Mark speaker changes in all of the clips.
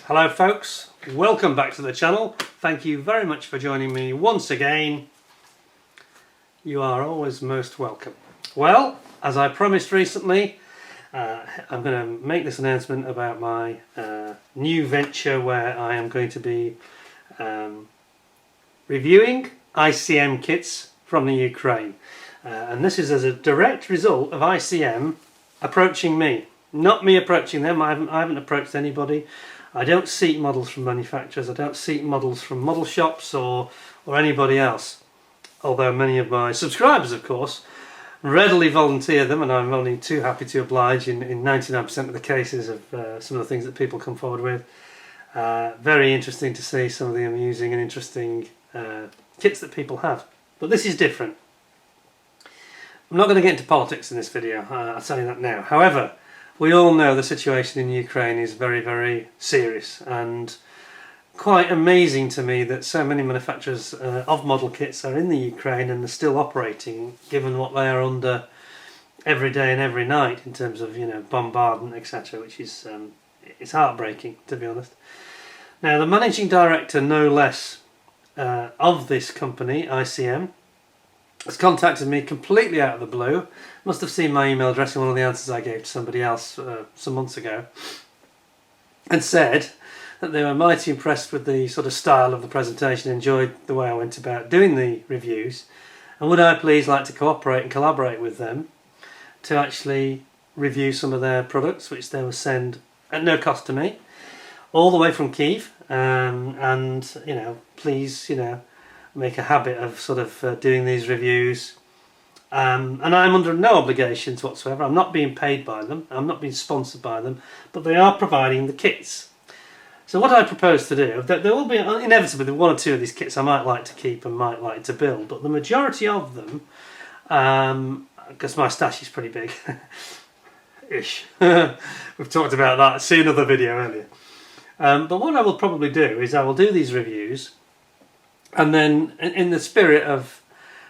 Speaker 1: Hello folks, welcome back to the channel. Thank you very much for joining me once again. You are always most welcome. Well, as I promised recently, I'm going to make this announcement about my new venture where I am going to be reviewing ICM kits from the Ukraine. And this is as a direct result of ICM approaching me. Not me approaching them. I haven't approached anybody. I don't seek models from manufacturers. I don't seek models from model shops or anybody else. Although many of my subscribers, of course, readily volunteer them, and I'm only too happy to oblige in 99% of the cases of some of the things that people come forward with. Very interesting to see some of the amusing and interesting kits that people have. But this is different. I'm not going to get into politics in this video, I'll tell you that now. However, we all know the situation in Ukraine is very, very serious, and quite amazing to me that so many manufacturers of model kits are in the Ukraine and are still operating, given what they are under every day and every night in terms of, bombardment, etc., which is it's heartbreaking, to be honest. Now, the managing director, no less, of this company, ICM, has contacted me completely out of the blue. Must have seen my email address in one of the answers I gave to somebody else some months ago, and said that they were mighty impressed with the sort of style of the presentation, enjoyed the way I went about doing the reviews, and would I please like to cooperate and collaborate with them to actually review some of their products, which they will send at no cost to me, all the way from Kyiv, and please make a habit of sort of doing these reviews. And I'm under no obligations whatsoever. I'm not being paid by them, I'm not being sponsored by them, but they are providing the kits. So what I propose to do, there will be inevitably one or two of these kits I might like to keep and might like to build, but the majority of them, because my stash is pretty big, ish, we've talked about that, see another video earlier. But what I will probably do is I will do these reviews, and then in the spirit of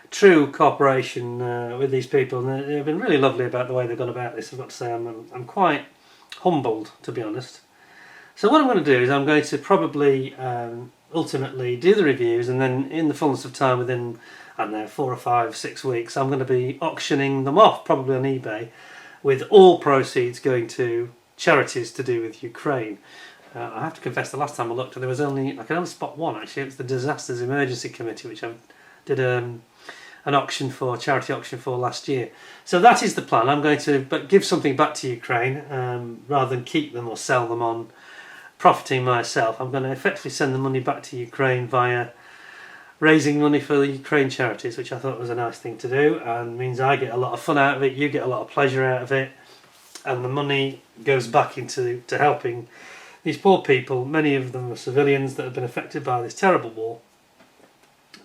Speaker 1: true cooperation with these people, and they've been really lovely about the way they've gone about this. I've got to say I'm quite humbled, to be honest. So what I'm going to do is I'm going to probably ultimately do the reviews, and then in the fullness of time, within, I don't know, 4 or 5, 6 weeks, I'm going to be auctioning them off, probably on eBay, with all proceeds going to charities to do with Ukraine. I have to confess, the last time I looked, there was I could only spot one actually. It was the Disasters Emergency Committee, which I did an charity auction for last year. So that is the plan. I'm going to give something back to Ukraine rather than keep them or sell them on profiting myself. I'm going to effectively send the money back to Ukraine via raising money for the Ukraine charities, which I thought was a nice thing to do, and means I get a lot of fun out of it, you get a lot of pleasure out of it, and the money goes back into helping these poor people. Many of them are civilians that have been affected by this terrible war,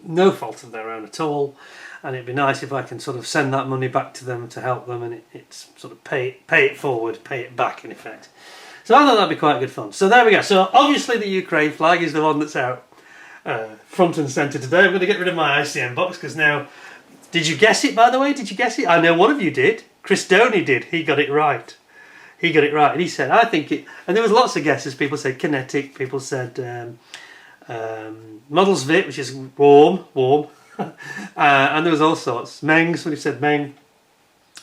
Speaker 1: no fault of their own at all, and it'd be nice if I can sort of send that money back to them to help them, and it's sort of pay it forward, pay it back in effect. So I thought that'd be quite good fun. So there we go. So obviously the Ukraine flag is the one that's out front and centre today. I'm going to get rid of my ICM box because now, did you guess it, by the way? Did you guess it? I know one of you did. Chris Doney did. He got it right. He got it right, and he said, I think it, and there was lots of guesses. People said kinetic, people said models Vit, which is warm, and there was all sorts. Meng, somebody said Meng,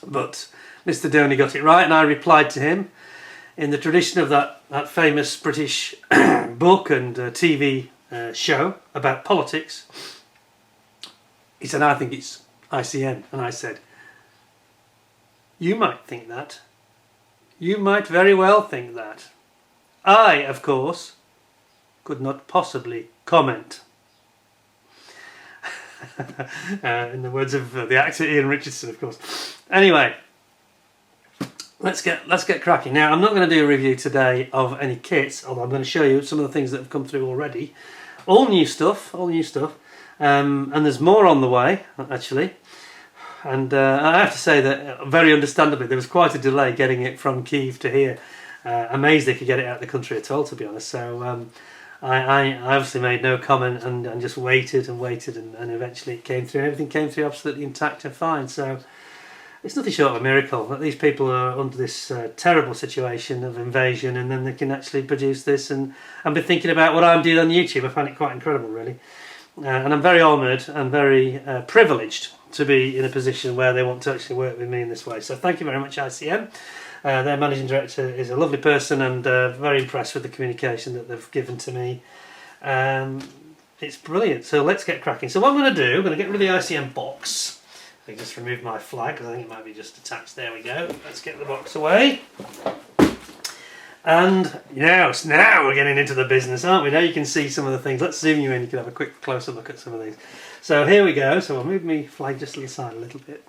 Speaker 1: but Mr. Doney got it right, and I replied to him in the tradition of that famous British book and TV show about politics. He said, I think it's ICM, and I said, you might think that. You might very well think that. I, of course, could not possibly comment. In the words of the actor Ian Richardson, of course. Anyway, let's get cracking. Now, I'm not going to do a review today of any kits, although I'm going to show you some of the things that have come through already. All new stuff, and there's more on the way, actually. And I have to say that, very understandably, there was quite a delay getting it from Kyiv to here. Amazed they could get it out of the country at all, to be honest. So I obviously made no comment and just waited and eventually it came through. Everything came through absolutely intact and fine. So it's nothing short of a miracle that these people are under this terrible situation of invasion, and then they can actually produce this and be thinking about what I'm doing on YouTube. I find it quite incredible, really. And I'm very honoured and very privileged to be in a position where they want to actually work with me in this way. So thank you very much, ICM. Their managing director is a lovely person, and very impressed with the communication that they've given to me. It's brilliant. So let's get cracking. So what I'm going to do, I'm going to get rid of the ICM box. I can just remove my flag because I think it might be just attached. There we go. Let's get the box away. And now we're getting into the business, aren't we? Now you can see some of the things. Let's zoom you in. You can have a quick closer look at some of these. So here we go. So I'll move my flag just to the side a little bit.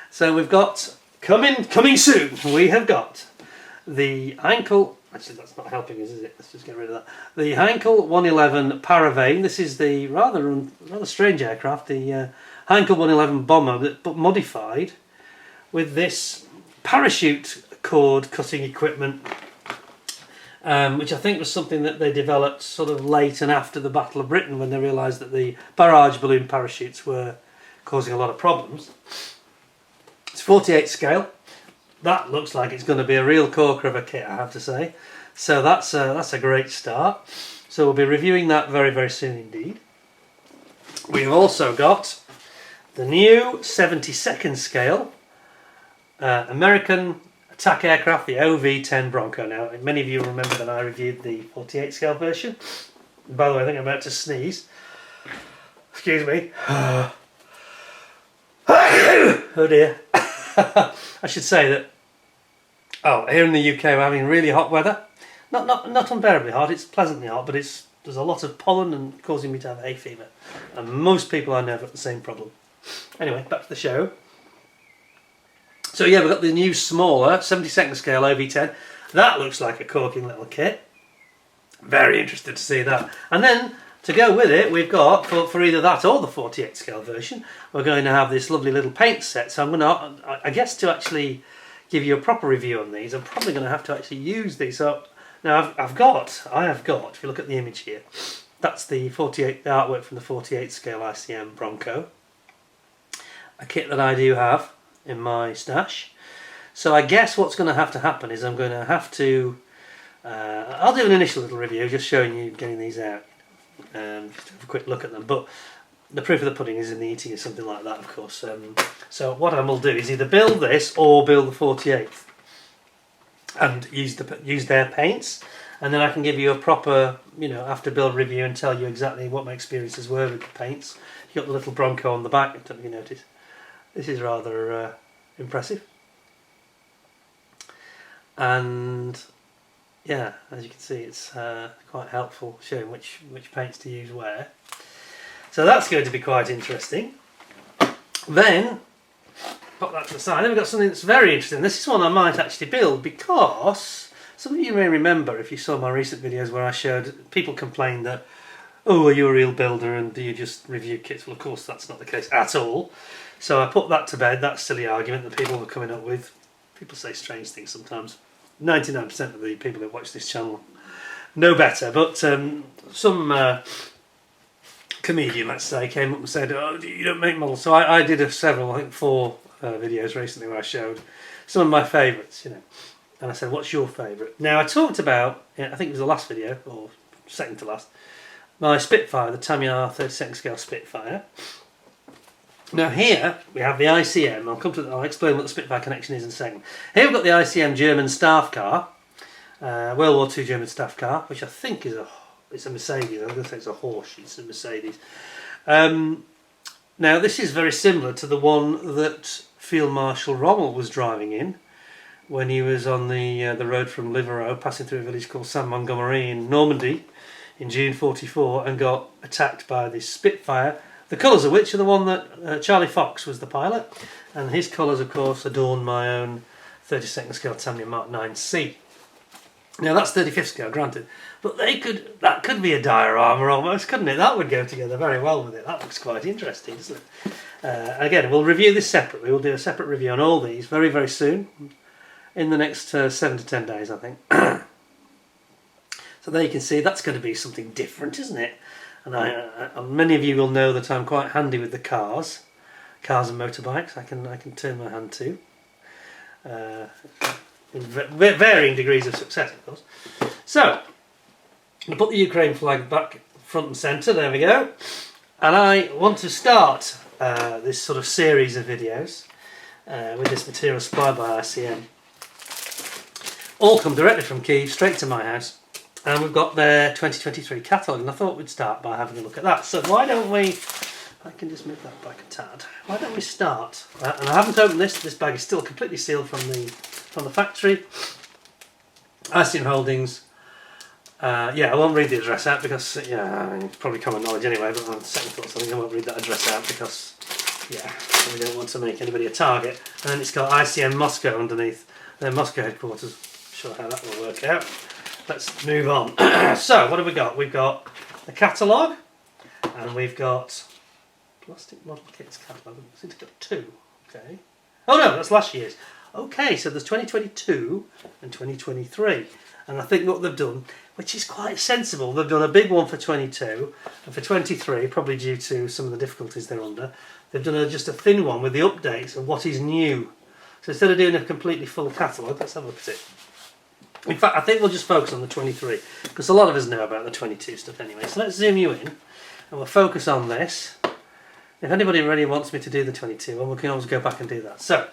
Speaker 1: So we've got coming soon. We have got the Heinkel. Actually, that's not helping us, is it? Let's just get rid of that. The Heinkel 111 Paravane. This is the rather strange aircraft. The Heinkel 111 bomber, but modified with this parachute cord cutting equipment, which I think was something that they developed sort of late and after the Battle of Britain, when they realised that the barrage balloon parachutes were causing a lot of problems. It's 48 scale. That looks like it's going to be a real corker of a kit, I have to say. So that's a great start. So we'll be reviewing that very, very soon indeed. We've also got the new 72nd scale American attack aircraft, the OV-10 Bronco. Now, many of you remember that I reviewed the 48 scale version. By the way, I think I'm about to sneeze. Excuse me. Oh dear. I should say that, here in the UK we're having really hot weather. Not unbearably hot, it's pleasantly hot, but there's a lot of pollen and causing me to have hay fever. And most people I know have got the same problem. Anyway, back to the show. So yeah, we've got the new smaller 72nd scale OV-10. That looks like a corking little kit. Very interested to see that. And then to go with it, we've got, for either that or the 48 scale version, we're going to have this lovely little paint set. So I'm going to, I guess, to actually give you a proper review on these, I'm probably going to have to actually use these. So now I have got, if you look at the image here, that's the artwork from the 48 scale ICM Bronco. A kit that I do have in my stash. So I guess what's going to happen is I'm going to have to, I'll do an initial little review just showing you getting these out. Just have a quick look at them, but the proof of the pudding is in the eating or something like that, of course. So what I will do is either build this or build the 48th and use their paints, and then I can give you a proper, after build review and tell you exactly what my experiences were with the paints. You've got the little Bronco on the back, I don't know if you notice. This is rather impressive, and yeah, as you can see, it's quite helpful showing which paints to use where. So that's going to be quite interesting. Then put that to the side. Then we've got something that's very interesting. This is one I might actually build, because some of you may remember, if you saw my recent videos where I showed, people complained that, oh, are you a real builder and do you just review kits? Well, of course that's not the case at all. So I put that to bed, that silly argument that people were coming up with. People say strange things sometimes. 99% of the people that watch this channel know better, but some comedian, let's say, came up and said, oh, you don't make models. So I did several, I think 4 videos recently where I showed some of my favourites, and I said, what's your favourite? Now I talked about, I think it was the last video, or second to last, my Spitfire, the Tamiya 32nd scale Spitfire. Now here we have the ICM. I'll explain what the Spitfire connection is in a second. Here we've got the ICM German staff car, World War II German staff car, which I think is it's a Mercedes. I was going to say it's a Porsche. It's a Mercedes. Now this is very similar to the one that Field Marshal Rommel was driving in when he was on the road from Liverpool, passing through a village called Saint Montgomery in Normandy in June '44, and got attacked by this Spitfire. The colours of which are the one that Charlie Fox was the pilot, and his colours, of course, adorn my own 32nd scale Tamiya Mark 9C. Now that's 35th scale, granted, but that could be a diorama almost, couldn't it? That would go together very well with it. That looks quite interesting, doesn't it? Again, we'll review this separately. We'll do a separate review on all these very, very soon, in the next 7 to 10 days, I think. So there you can see that's going to be something different, isn't it? And many of you will know that I'm quite handy with the cars and motorbikes. I can turn my hand to. in varying degrees of success, of course. So, I put the Ukraine flag back front and centre, there we go. And I want to start this sort of series of videos with this material supplied by ICM. All come directly from Kyiv, straight to my house. And we've got their 2023 catalogue, and I thought we'd start by having a look at that. So why don't we, I can just move that back a tad. Why don't we start? And I haven't opened this. This bag is still completely sealed from the factory. ICM Holdings. Yeah, I won't read the address out because, yeah, I mean, it's probably common knowledge anyway, but on second thoughts I think I won't read that address out because, yeah, we don't want to make anybody a target. And then it's got ICM Moscow underneath their Moscow headquarters. I'm sure how that will work out. Let's move on. So, what have we got? We've got the catalogue, and we've got plastic model kits catalogue. I think it's got two. Okay. Oh no, that's last year's. Okay, so there's 2022 and 2023. And I think what they've done, which is quite sensible, they've done a big one for 22, and for 23, probably due to some of the difficulties they're under, they've done just a thin one with the updates of what is new. So instead of doing a completely full catalogue, let's have a look at it. In fact, I think we'll just focus on the 23, because a lot of us know about the 22 stuff anyway. So let's zoom you in, and we'll focus on this. If anybody really wants me to do the 22, well, we can always go back and do that. So,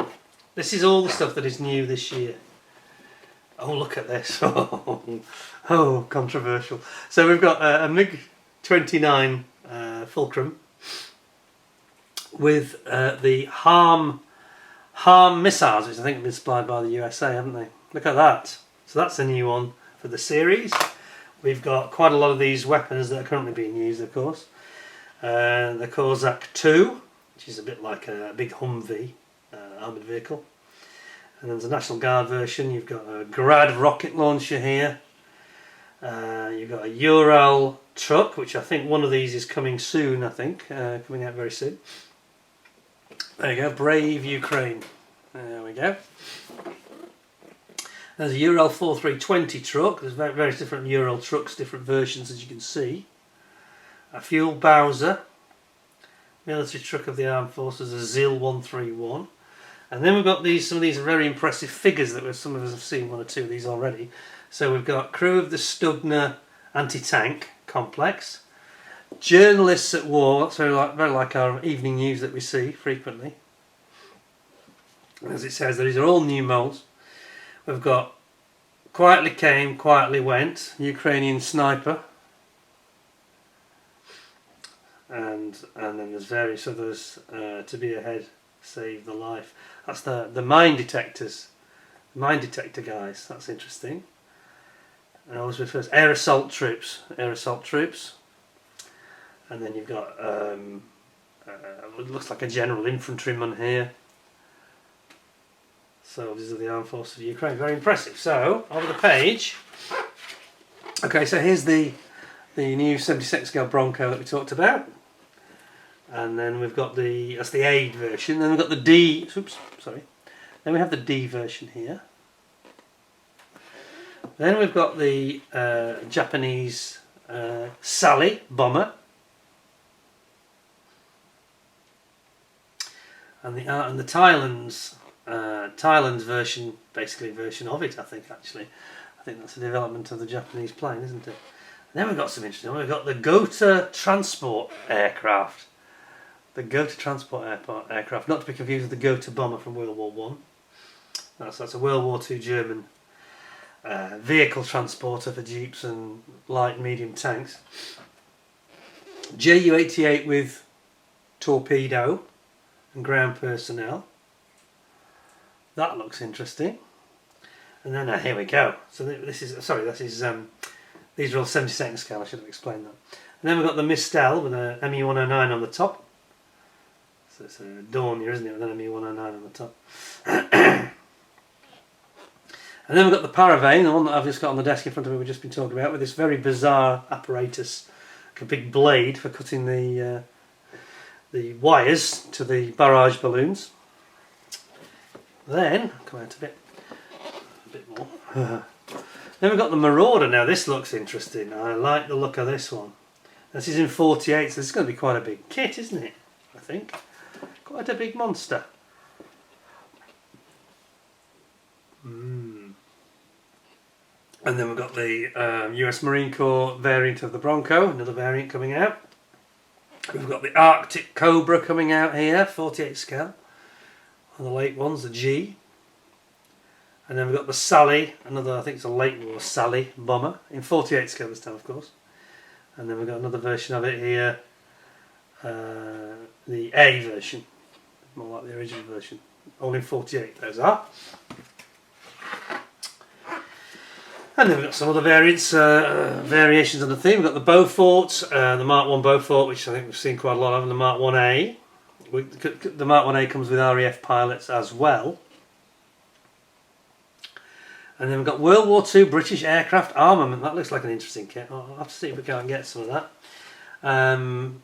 Speaker 1: this is all the stuff that is new this year. Oh, look at this. Oh, controversial. So we've got a MiG-29 Fulcrum with the harm missiles, which I think have been supplied by the USA, haven't they? Look at that. So that's a new one for the series. We've got quite a lot of these weapons that are currently being used, of course. The Kozak 2, which is a bit like a big Humvee armoured vehicle. And there's a National Guard version. You've got a Grad rocket launcher here. You've got a Ural truck, which I think one of these is coming soon, I think. Coming out very soon. There you go, Brave Ukraine. There we go. There's a Ural 4320 truck. There's various different Ural trucks, different versions as you can see. A Fuel Bowser. Military truck of the Armed Forces, a ZIL 131. And then we've got some of these very impressive figures that some of us have seen, one or two of these already. So we've got crew of the Stugner anti-tank complex, journalists at war. That's very like our evening news that we see frequently. As it says, these are all new molds. We've got Quietly Came, Quietly Went, Ukrainian sniper, and then there's various others. To be ahead, save the life. That's the mine detectors, mine detector guys. That's interesting. And always with first air assault troops, and then you've got it looks like a general infantryman here. So these are the Armed Forces of Ukraine. Very impressive. So over the page. Okay, so here's the new 76 scale Bronco that we talked about. And then we've got that's the aid version. Then we've got the D. Oops, sorry. Then we have the D version here. Then we've got the Japanese Sally bomber, and the Thailand's version, basically version of it. I think that's a development of the Japanese plane, isn't it? And then we've got some interesting. We've got the Gotha transport aircraft. The Gotha transport aircraft, not to be confused with the Gotha bomber from World War One. That's a World War II German vehicle transporter for jeeps and light and medium tanks. Ju-88 with torpedo and ground personnel. That looks interesting. And then here we go. So these are all 72nd scale. I should have explained that. And then we've got the Mistel with a ME-109 on the top. So it's a Dornier, isn't it, with an ME-109 on the top. And then we've got the Paravane, the one that I've just got on the desk in front of me, we've just been talking about, with this very bizarre apparatus, like a big blade for cutting the wires to the barrage balloons. Then, come out a bit more. Then we've got the Marauder. Now this looks interesting. I like the look of this one. This is in 48, so this is going to be quite a big kit, isn't it? I think. Quite a big monster. And then we've got the US Marine Corps variant of the Bronco, another variant coming out. We've got the Arctic Cobra coming out here, 48 scale. And the late ones, the G. And then we've got the Sally, another, I think it's a late war Sally bomber, in 48 scale this time, of course. And then we've got another version of it here, the A version, more like the original version, all in 48 those are. And then we've got some other variants, variations on the theme. We've got the Beaufort, the Mark 1 Beaufort, which I think we've seen quite a lot of, and the Mark 1A. The Mark 1A comes with RAF pilots as well. And then we've got World War II British aircraft armament. That looks like an interesting kit. I'll have to see if we can get some of that.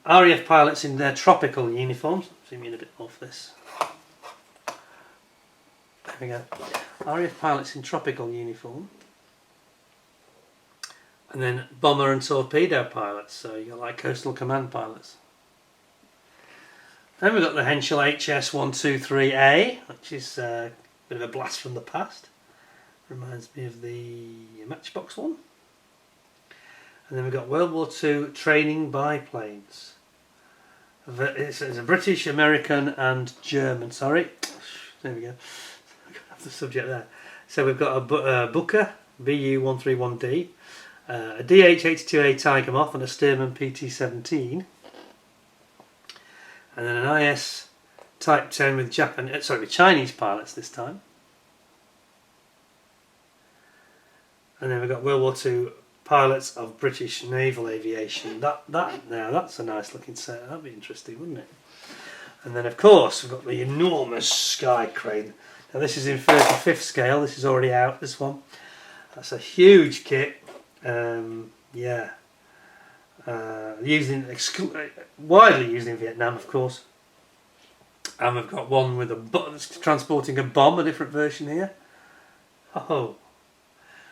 Speaker 1: RAF pilots in their tropical uniforms. Zoom in a bit off this. There we go. RAF pilots in tropical uniform. And then bomber and torpedo pilots. So you've got like coastal command pilots. Then we've got the Henschel HS-123A, which is a bit of a blast from the past. Reminds me of the Matchbox one. And then we've got World War II training biplanes. It's a British, American and German, sorry. There we go. That's the subject there. So we've got a Booker, BU-131D, a DH-82A Tiger Moth and a Stearman PT-17. And then an IS Type 10 with with Chinese pilots this time. And then we've got World War II pilots of British Naval Aviation. That's a nice looking set. That'd be interesting, wouldn't it? And then of course we've got the enormous Sky Crane. Now this is in 35th scale. This is already out. This one. That's a huge kit. Widely used in Vietnam, of course. And we've got one with transporting a bomb, a different version here. Oh.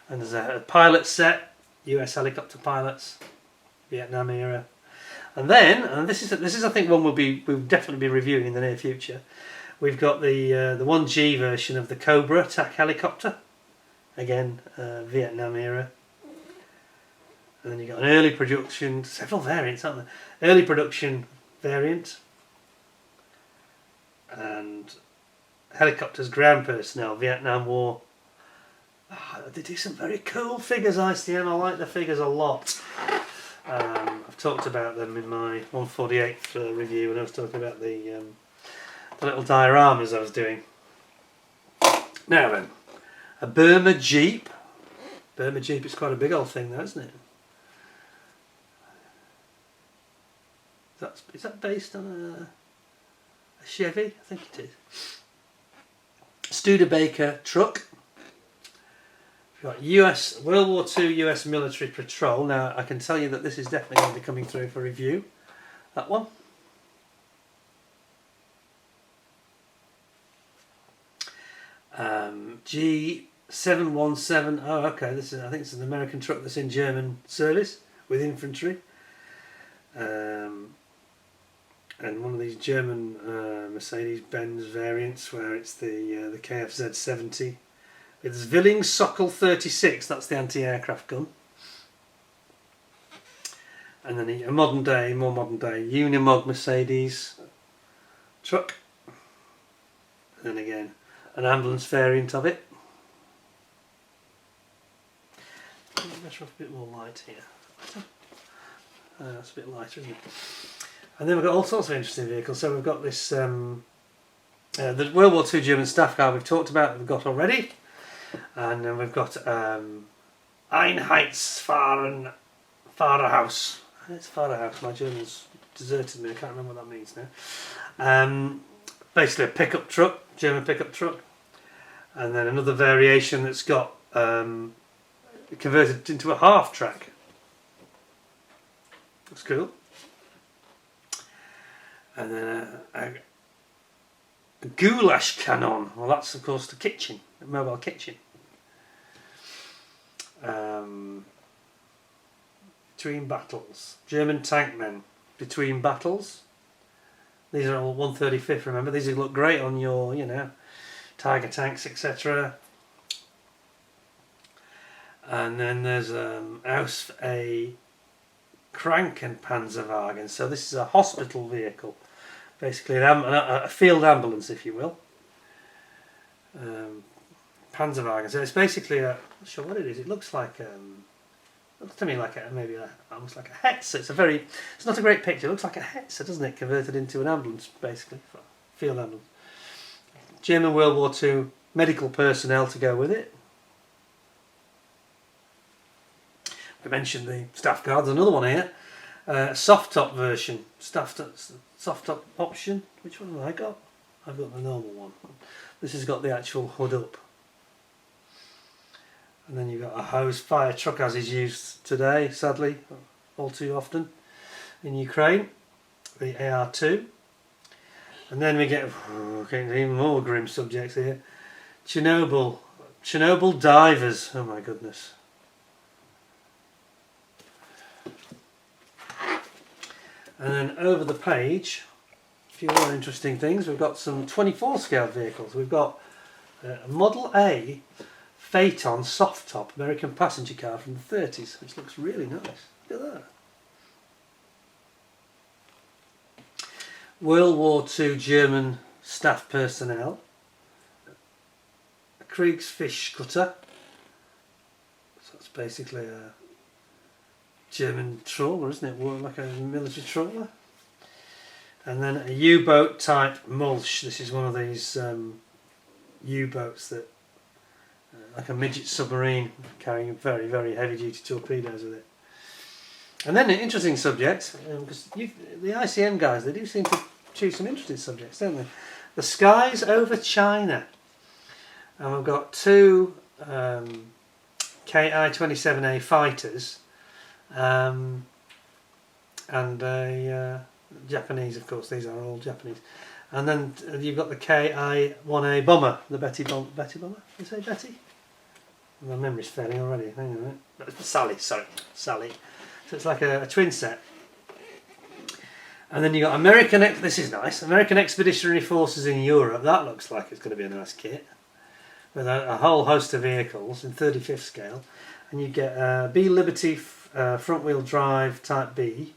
Speaker 1: And there's a pilot set, US helicopter pilots, Vietnam era. And then, and this is I think one we'll definitely be reviewing in the near future. We've got the 1G version of the Cobra attack helicopter, again Vietnam era. And then you've got an early production, several variants, aren't there? Early production variant. And helicopters ground personnel, Vietnam War. They do some very cool figures, ICM. I like the figures a lot. I've talked about them in my 148th review when I was talking about the little dioramas I was doing. Now then, a Burma Jeep. Burma Jeep is quite a big old thing though, isn't it? Is that based on a Chevy? I think it is. Studebaker truck. We've got World War II US military patrol. Now I can tell you that this is definitely going to be coming through for review. That one. G717. Oh, okay. I think it's an American truck that's in German service with infantry. And one of these German Mercedes-Benz variants where it's the KFZ 70. It's Zwilling Sockel 36, that's the anti-aircraft gun. And then a more modern day Unimog Mercedes truck. And then again, an ambulance variant of it. Better off a bit more light here. That's a bit lighter, isn't it? And then we've got all sorts of interesting vehicles. So we've got this, the World War II German staff car we've talked about, we've got already. And then we've got Einheitsfahrerhaus. It's Fahrerhaus. My German's deserted me. I can't remember what that means now. Basically a pickup truck, German pickup truck. And then another variation that's got converted into a half track. That's cool. And then a goulash cannon. Well, that's of course the kitchen, the mobile kitchen. Between battles, German tank men. Between battles. These are all 135th. Remember, these look great on your, Tiger tanks, etc. And then there's Aus a Krankenpanzerwagen. So this is a hospital vehicle, basically a field ambulance, if you will. Panzerwagen. So it's basically I'm not sure what it is. It looks like looks to me like almost like a Hetzer. It's not a great picture. It looks like a Hetzer, doesn't it? Converted into an ambulance, basically, field ambulance. German World War II medical personnel to go with it. We mentioned the staff guards. Another one here, soft top version, soft top option. Which one have I got? I've got the normal one. This has got the actual hood up. And then you've got a hose fire truck, as is used today, sadly, all too often in Ukraine, the AR2. And then we get even more grim subjects here. Chernobyl divers. Oh my goodness. And then over the page, a few more interesting things. We've got some 24 scale vehicles. We've got a Model A Phaeton soft top American passenger car from the 30s, which looks really nice. Look at that. World War II German staff personnel. A Kriegsfisch cutter. So it's basically a German trawler, isn't it? Like a military trawler. And then a U-boat type mulch. This is one of these U-boats that like a midget submarine carrying very, very heavy duty torpedoes with it. And then an interesting subject, because the ICM guys, they do seem to choose some interesting subjects, don't they? The skies over China. And we've got two Ki-27A fighters and a Japanese, of course, these are all Japanese. And then you've got the Ki-1A bomber, the Betty bomber. You say Betty? My memory's failing already. Hang on a minute. Sally. So it's like a twin set. And then you've got this is nice, American Expeditionary Forces in Europe. That looks like it's going to be a nice kit. With a whole host of vehicles in 35th scale. And you get B Liberty front wheel drive type B.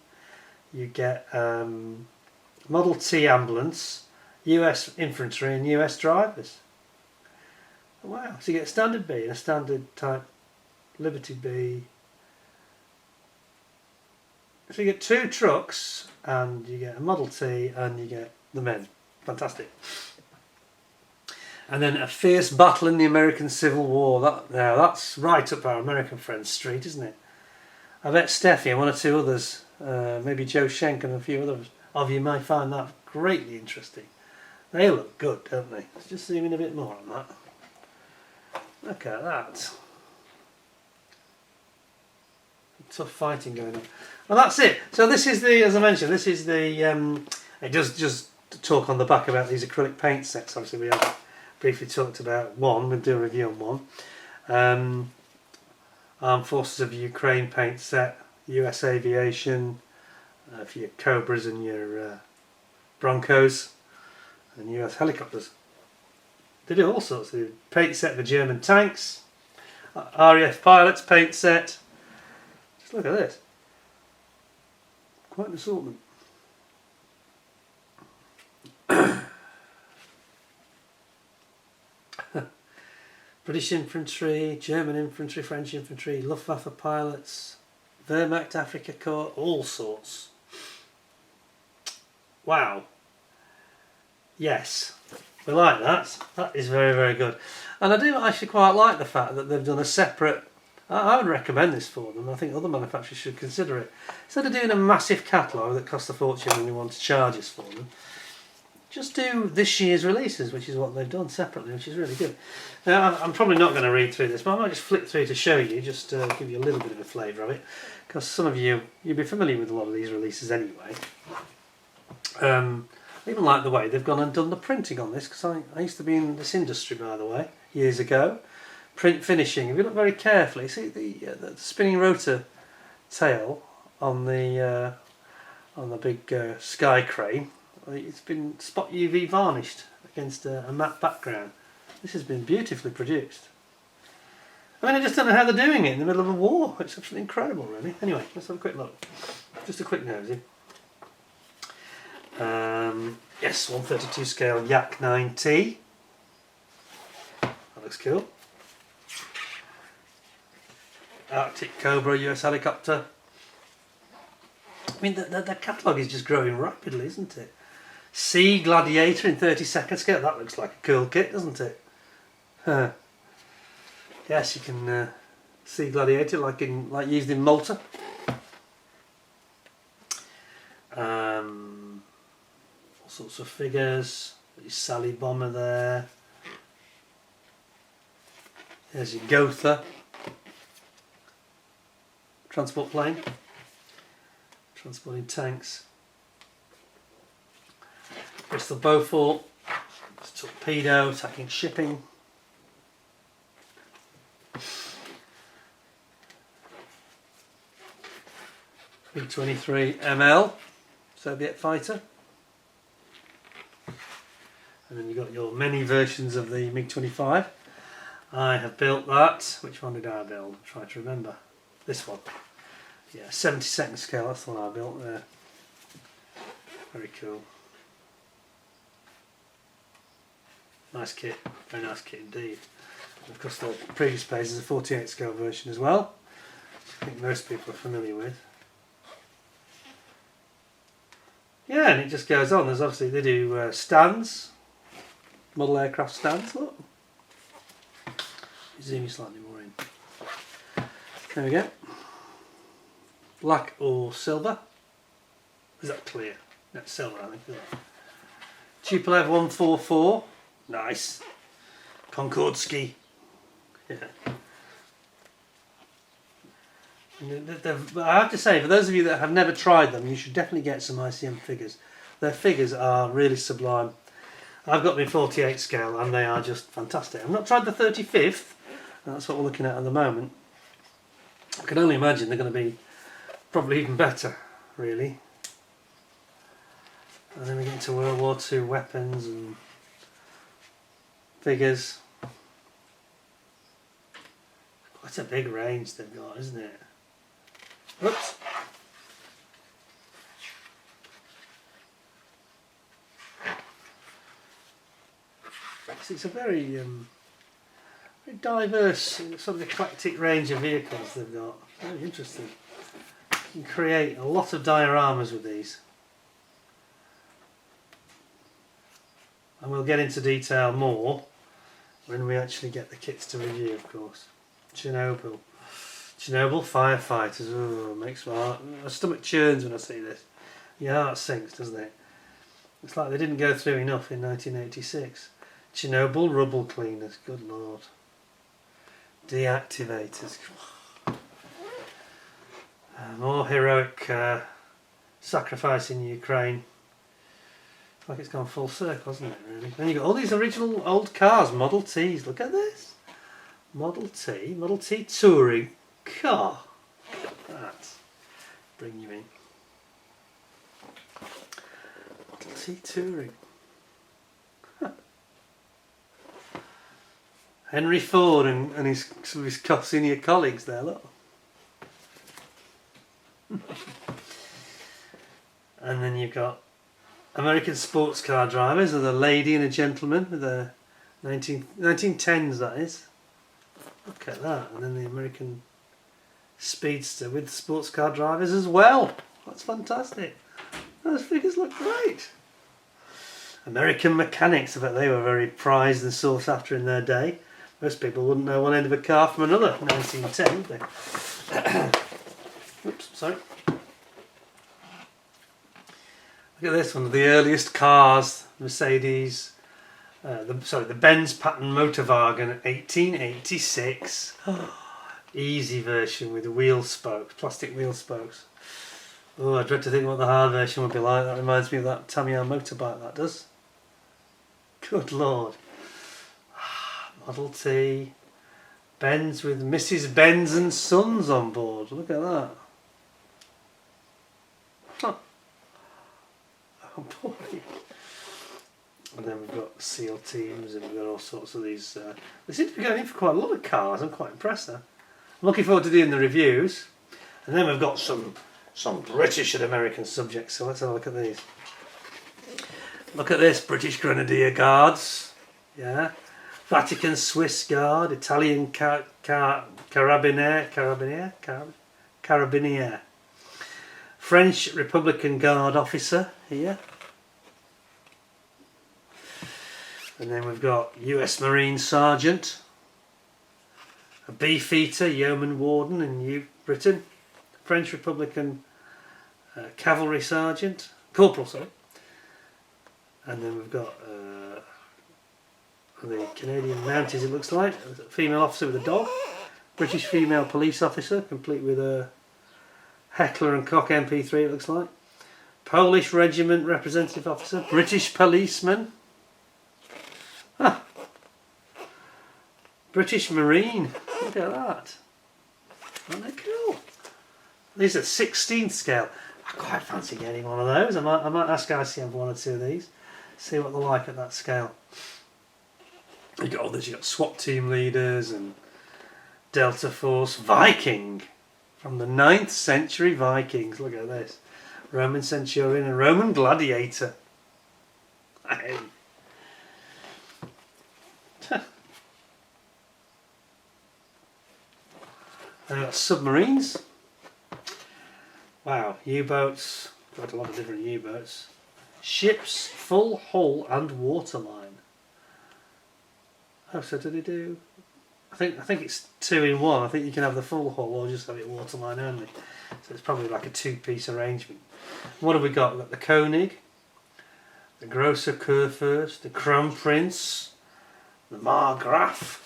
Speaker 1: You get Model T ambulance, US infantry and US drivers. Wow, so you get a standard B and a standard type Liberty B. So you get two trucks and you get a Model T and you get the men. Fantastic. And then a fierce battle in the American Civil War. That's right up our American friend's street, isn't it? I bet Steffi and one or two others, maybe Joe Schenk and a few others of you might find that greatly interesting. They look good, don't they? Let's just zoom in a bit more on that. Look at that. Tough fighting going on. Well, that's it. So this is as I mentioned, this is the, it does just talk on the back about these acrylic paint sets. Obviously we have briefly talked about one, we'll do a review on one. Armed Forces of Ukraine paint set, US Aviation, for your Cobras and your Broncos, and US helicopters. They do all sorts of paint set for German tanks, RAF pilots paint set. Just look at this. Quite an assortment. British infantry, German infantry, French infantry, Luftwaffe pilots, Wehrmacht Afrika Korps, all sorts. Wow. Yes, we like that. That is very, very good. And I do actually quite like the fact that they've done a separate... I would recommend this for them. I think other manufacturers should consider it. Instead of doing a massive catalogue that costs a fortune and they want to charge us for them, just do this year's releases, which is what they've done separately, which is really good. Now, I'm probably not going to read through this, but I might just flick through to show you, just to give you a little bit of a flavour of it, because some of you'll be familiar with a lot of these releases anyway. I even like the way they've gone and done the printing on this, because I used to be in this industry, by the way, years ago. Print finishing. If you look very carefully, see the spinning rotor tail on the big sky crane. It's been spot UV varnished against a matte background. This has been beautifully produced. I mean, I just don't know how they're doing it in the middle of a war. It's absolutely incredible, really. Anyway, let's have a quick look. Just a quick nosy. Yes, 132 scale Yak 9T. That looks cool. Arctic Cobra US helicopter. I mean, the catalogue is just growing rapidly, isn't it? Sea Gladiator in 32nd scale. That looks like a cool kit, doesn't it? Huh. Yes, you can see Gladiator like used in Malta. All sorts of figures. There's Sally Bomber there. There's your Gotha transport plane, transporting tanks. Bristol Beaufort, torpedo attacking shipping. MiG-23 Soviet fighter. And then you've got your many versions of the MiG-25. I have built that. Which one did I build? Try to remember. This one. Yeah, 72nd scale, that's the one I built there. Very cool. Nice kit, very nice kit indeed. And of course the previous page is a 48 scale version as well, which I think most people are familiar with. Yeah, and it just goes on. There's obviously, they do stands, model aircraft stands, look. Zoom you slightly more in. There we go. Black or silver. Is that clear? No, silver, I think. Tupolev 144. Nice. Concorde ski. Yeah. I have to say, for those of you that have never tried them, you should definitely get some ICM figures. Their figures are really sublime. I've got my 48 scale and they are just fantastic. I've not tried the 35th, that's what we're looking at the moment. I can only imagine they're going to be probably even better, really. And then we get into World War II weapons and figures. Quite a big range they've got, isn't it? Whoops. It's a very diverse, sort of eclectic range of vehicles they've got. Very interesting. You can create a lot of dioramas with these. And we'll get into detail more when we actually get the kits to review, of course. Chernobyl firefighters. Oh, makes my stomach churns when I see this. Your heart sinks, doesn't it? It's like they didn't go through enough in 1986. Chernobyl rubble cleaners. Good lord. Deactivators. More heroic sacrifice in Ukraine. It's like it's gone full circle, hasn't it, really? Then you've got all these original old cars, Model Ts. Look at this. Model T Touring car. Look at that. Bring you in. Model T Touring. Huh. Henry Ford and some of his senior colleagues there, look. And then you've got American sports car drivers with a lady and a gentleman with a 1910s, that is. Look at that. And then the American speedster with sports car drivers as well. That's fantastic. Those figures look great. American mechanics, I bet they were very prized and sought after in their day. Most people wouldn't know one end of a car from another, 1910, would they? Oops, sorry. Look at this one, the earliest cars, Mercedes, the Benz pattern Motorwagen 1886. Easy version with wheel spokes, plastic wheel spokes. Oh, I dread to think what the hard version would be like. That reminds me of that Tamiya motorbike, that does. Good lord. Model T. Benz with Mrs. Benz and Sons on board. Look at that. Huh. Oh boy. And then we've got SEAL teams, and we've got all sorts of these. They seem to be going in for quite a lot of cars. I'm quite impressed now. I'm looking forward to doing the reviews. And then we've got some British and American subjects. So let's have a look at these. Look at this, British Grenadier Guards. Yeah. Vatican Swiss Guard, Italian Carabinier. French Republican Guard officer here. And then we've got US Marine Sergeant, a Beefeater Yeoman Warden in New Britain, French Republican Cavalry Sergeant, Corporal, sorry. And then we've got the Canadian Mounties, it looks like, a female officer with a dog, British female police officer, complete with a Heckler and Koch MP3, it looks like, Polish Regiment representative officer, British policeman. Ah, British Marine. Look at that. Aren't they cool? These are 16th scale. I quite fancy getting one of those. I might ask ICM for one or two of these. See what they're like at that scale. You got all this. You got SWAT team leaders and Delta Force Viking from the 9th century Vikings. Look at this. Roman centurion and Roman gladiator. Hey. And we've got submarines. Wow, U-boats. Got a lot of different U-boats. Ships, full hull and waterline. Oh, so do they do? I think it's 2 in 1. I think you can have the full hull or just have it waterline only. So it's probably like a 2-piece arrangement. What have we got? We've got the Koenig, the Grosser Kurfürst, the Kronprinz, the Margraf,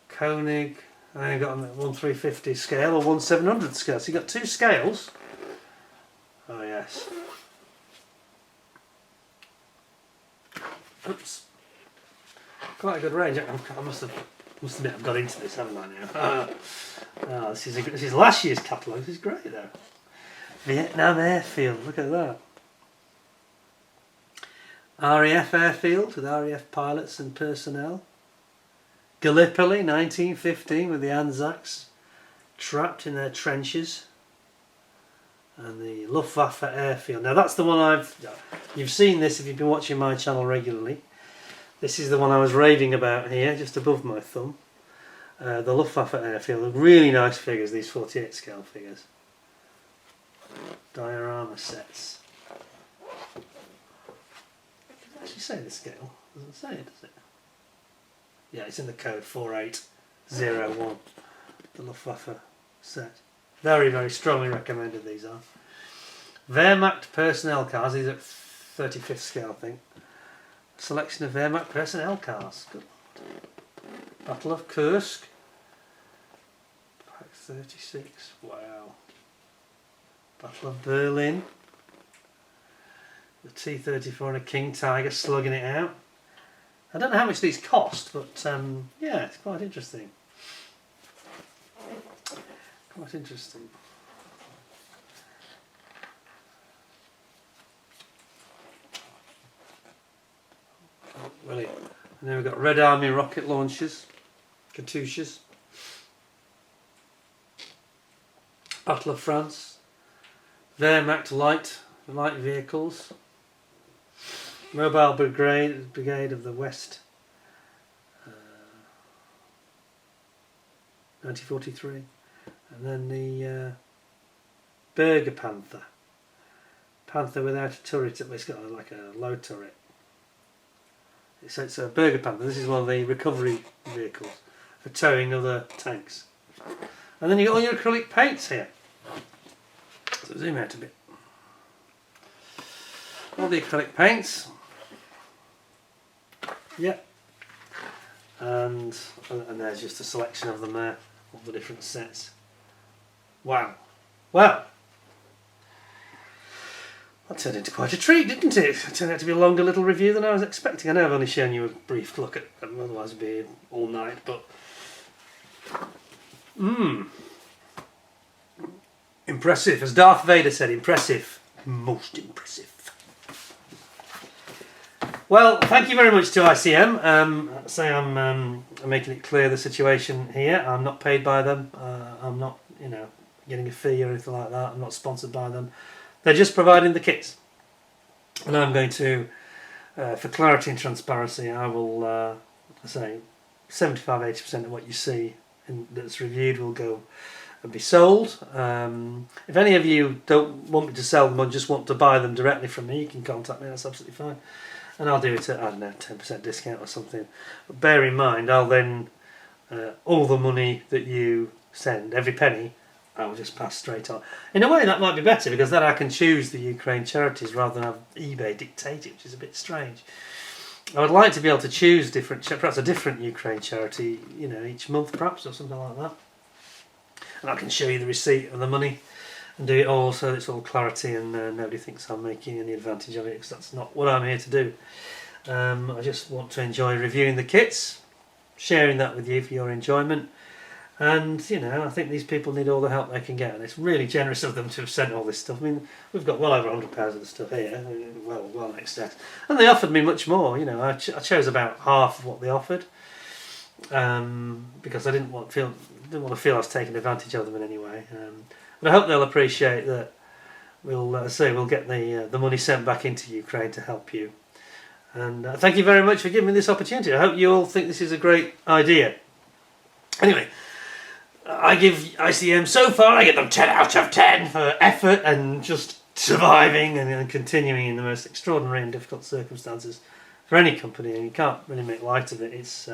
Speaker 1: Koenig, and then you've got on the 1/350 scale or 1/700 scale. So you've got 2 scales. Oh yes. Oops. Quite a good range. I must admit I've got into this, haven't I now? This is last year's catalogue. This is great though. Vietnam Airfield. Look at that. RAF Airfield with RAF pilots and personnel. Gallipoli, 1915, with the Anzacs trapped in their trenches. And the Luftwaffe Airfield. Now that's the one you've seen this if you've been watching my channel regularly. This is the one I was raving about here, just above my thumb. The Luftwaffe Airfield. Really nice figures, these 48 scale figures. Diorama sets. Does it actually say the scale? Doesn't say it, does it? Yeah, it's in the code 4801. The Luftwaffe set. Very, very strongly recommended these are. Wehrmacht personnel cars. These are 35th scale, I think. Selection of Wehrmacht personnel cars. Good. Battle of Kursk. Pack 36. Wow. Battle of Berlin. The T-34 and a King Tiger slugging it out. I don't know how much these cost, but yeah, it's quite interesting. Quite interesting. Oh, brilliant. And then we've got Red Army rocket launchers, Katyushas. Battle of France. Wehrmacht light vehicles. Mobile Brigade of the West. 1943. And then the Berger Panther. Panther without a turret, it's got like a low turret. So it's a Berger Panther. This is one of the recovery vehicles for towing other tanks. And then you've got all your acrylic paints here. So zoom out a bit. All the acrylic paints. Yep. And there's just a selection of them there, all the different sets. Wow. Well, that turned into quite a treat, didn't it? It turned out to be a longer little review than I was expecting. I know I've only shown you a brief look at them, otherwise it'd be all night, but impressive. As Darth Vader said, impressive. Most impressive. Well, thank you very much to ICM. I'm making it clear the situation here. I'm not paid by them. I'm not, getting a fee or anything like that. I'm not sponsored by them. They're just providing the kits. And I'm going to, for clarity and transparency, I will say 75-80% of what you see that's reviewed will go and be sold. If any of you don't want me to sell them or just want to buy them directly from me, you can contact me. That's absolutely fine. And I'll do it at, I don't know, 10% discount or something. But bear in mind, I'll then, all the money that you send, every penny, I'll just pass straight on. In a way, that might be better, because then I can choose the Ukraine charities rather than have eBay dictate it, which is a bit strange. I would like to be able to choose perhaps a different Ukraine charity, each month perhaps, or something like that. And I can show you the receipt of the money and do it all so it's all clarity and nobody thinks I'm making any advantage of it, because that's not what I'm here to do. I just want to enjoy reviewing the kits, sharing that with you for your enjoyment, and I think these people need all the help they can get, and it's really generous of them to have sent all this stuff. I mean, we've got well over £100 of the stuff here, well in excess, and they offered me much more. I chose about half of what they offered, because I didn't want to feel I was taking advantage of them in any way. But I hope they'll appreciate that. We'll get the money sent back into Ukraine to help you. And thank you very much for giving me this opportunity. I hope you all think this is a great idea. Anyway, I give ICM so far, I give them 10 out of 10 for effort and just surviving and continuing in the most extraordinary and difficult circumstances for any company. And you can't really make light of it. It's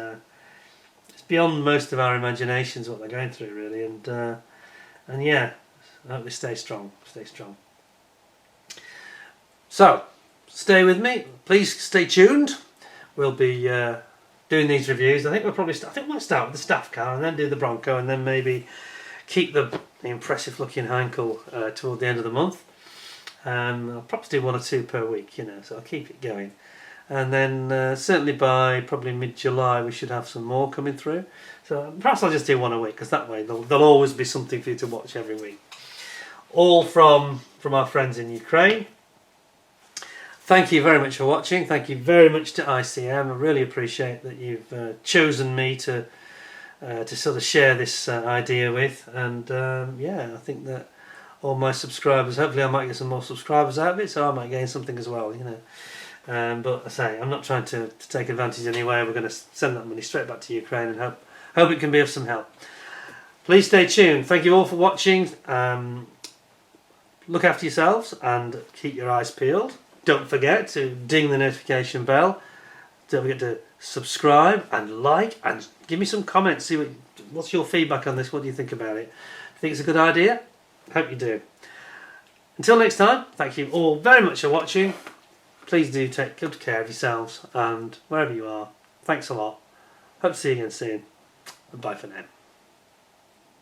Speaker 1: beyond most of our imaginations what they're going through, really. And yeah, I hope they stay strong. So, stay with me. Please stay tuned. We'll be doing these reviews. I think we'll start with the staff car and then do the Bronco, and then maybe keep the impressive looking Heinkel toward the end of the month. I'll perhaps do 1 or 2 per week, so I'll keep it going. And then certainly by probably mid-July we should have some more coming through. So perhaps I'll just do 1 a week, because that way there'll always be something for you to watch every week. All from our friends in Ukraine. Thank you very much for watching. Thank you very much to ICM. I really appreciate that you've chosen me to sort of share this idea with. And I think that all my subscribers, hopefully I might get some more subscribers out of it, so I might gain something as well, But I say, I'm not trying to take advantage anyway. We're going to send that money straight back to Ukraine and hope it can be of some help. Please stay tuned. Thank you all for watching. Look after yourselves and keep your eyes peeled. Don't forget to ding the notification bell. Don't forget to subscribe and like, and give me some comments. See what's your feedback on this. What do you think about it? Think it's a good idea? Hope you do. Until next time, thank you all very much for watching. Please do take good care of yourselves, and wherever you are, thanks a lot. Hope to see you again soon. And bye for now.